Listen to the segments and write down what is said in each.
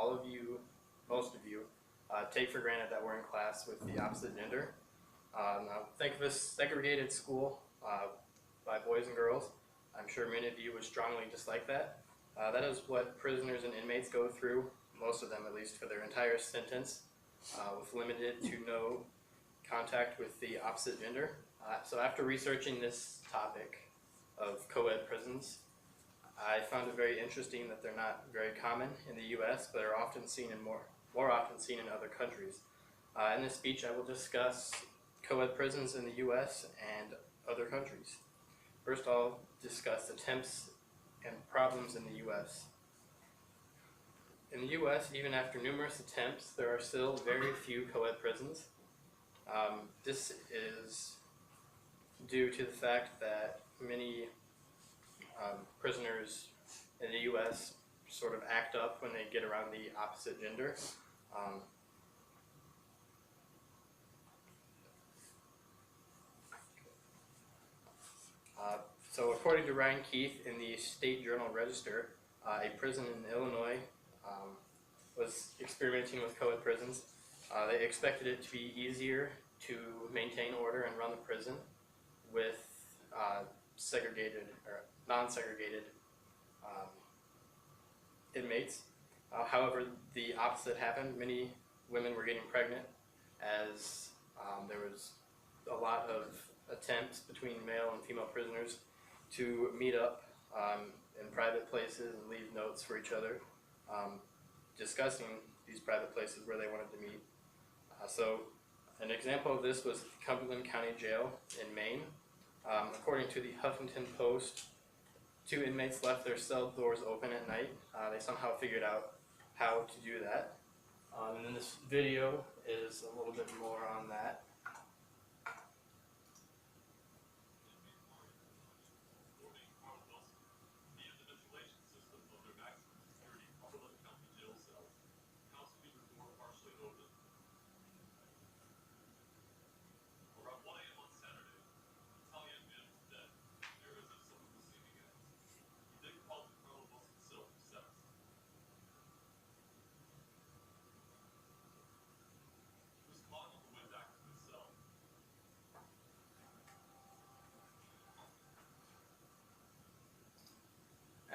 all of you, most of you, take for granted that we're in class with the opposite gender. Now, think of a segregated school by boys and girls. I'm sure many of you would strongly dislike that. That is what prisoners and inmates go through, most of them at least, for their entire sentence, with limited to no contact with the opposite gender. So after researching this topic of co-ed prisons, I found it very interesting that they're not very common in the U.S., but are often seen in more often seen in other countries. In this speech, I will discuss co-ed prisons in the U.S. and other countries. First, I'll discuss attempts and problems in the U.S. In the U.S., even after numerous attempts, there are still very few co-ed prisons. This is due to the fact that many prisoners in the U.S. sort of act up when they get around the opposite gender. So according to Ryan Keith in the State Journal Register, a prison in Illinois was experimenting with co-ed prisons. They expected it to be easier to maintain order and run the prison with segregated or non-segregated inmates. However, the opposite happened. Many women were getting pregnant as there was a lot of attempts between male and female prisoners to meet up in private places and leave notes for each other, discussing these private places where they wanted to meet. So an example of this was Cumberland County Jail in Maine. According to the Huffington Post, 2 inmates left their cell doors open at night. They somehow figured out how to do that. And then this video is a little bit more on that.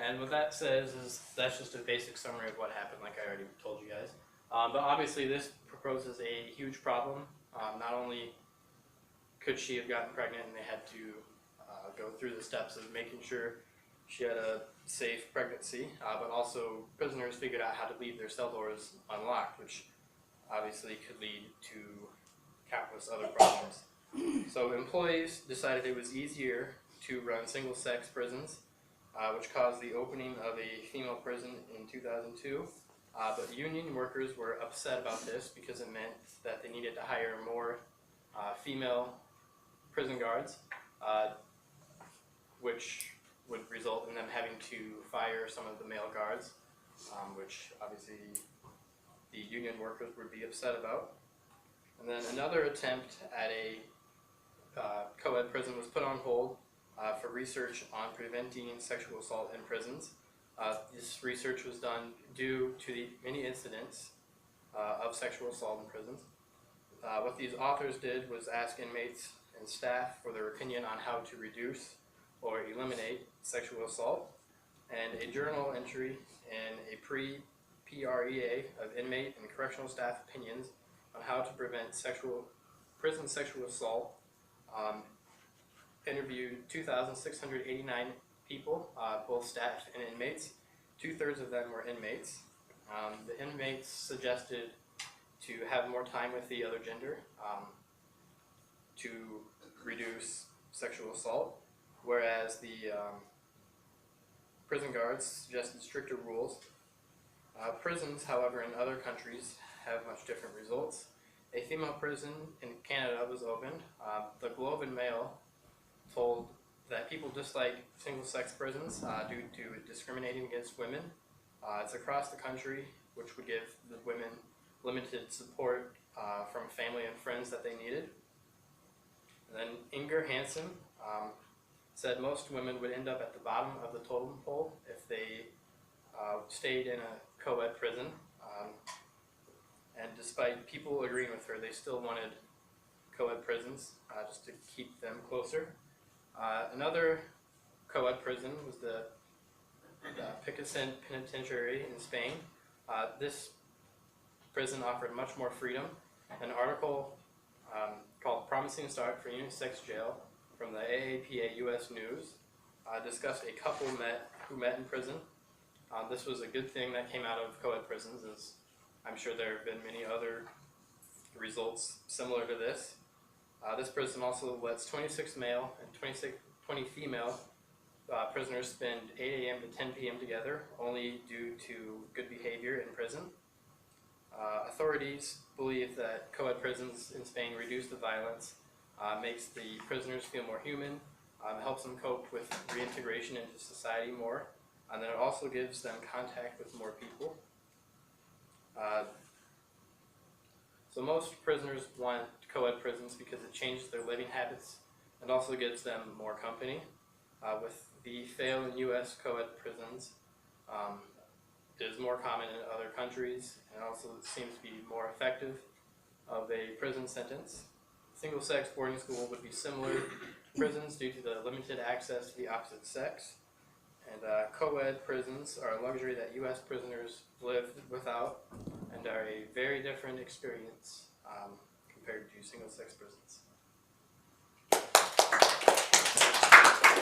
And what that says is that's just a basic summary of what happened, like I already told you guys. But obviously this proposes a huge problem. Not only could she have gotten pregnant and they had to go through the steps of making sure she had a safe pregnancy, but also prisoners figured out how to leave their cell doors unlocked, which obviously could lead to countless other problems. So employees decided it was easier to run single-sex prisons, which caused the opening of a female prison in 2002. But union workers were upset about this because it meant that they needed to hire more female prison guards, which would result in them having to fire some of the male guards, which obviously the union workers would be upset about. And then another attempt at a co-ed prison was put on hold for research on preventing sexual assault in prisons. This research was done due to the many incidents of sexual assault in prisons. What these authors did was ask inmates and staff for their opinion on how to reduce or eliminate sexual assault, and a journal entry in a pre-PREA of inmate and correctional staff opinions on how to prevent prison sexual assault interviewed 2,689 people, both staff and inmates. 2/3 of them were inmates. The inmates suggested to have more time with the other gender to reduce sexual assault, whereas the prison guards suggested stricter rules. Prisons, however, in other countries have much different results. A female prison in Canada was opened. The Globe and Mail told that people dislike single-sex prisons due to discriminating against women. It's across the country, which would give the women limited support from family and friends that they needed. And then Inger Hansen said most women would end up at the bottom of the totem pole if they stayed in a co-ed prison. despite people agreeing with her, they still wanted co-ed prisons just to keep them closer. Another co-ed prison was the Picassent Penitentiary in Spain. This prison offered much more freedom. An article called Promising Start for Unisex Jail from the AAPA US News discussed a couple who met in prison. This was a good thing that came out of co-ed prisons, as I'm sure there have been many other results similar to this. This prison also lets 26 male and 20 female prisoners spend 8 a.m. to 10 p.m. together, only due to good behavior in prison. Authorities believe that co-ed prisons in Spain reduce the violence, makes the prisoners feel more human, helps them cope with reintegration into society more, and then it also gives them contact with more people. So most prisoners want co-ed prisons because it changes their living habits and also gives them more company. With the fail in U.S. co-ed prisons, it is more common in other countries and also seems to be more effective of a prison sentence. Single-sex boarding school would be similar to prisons due to the limited access to the opposite sex. And co-ed prisons are a luxury that U.S. prisoners live without and are a very different experience compared to single-sex prisons.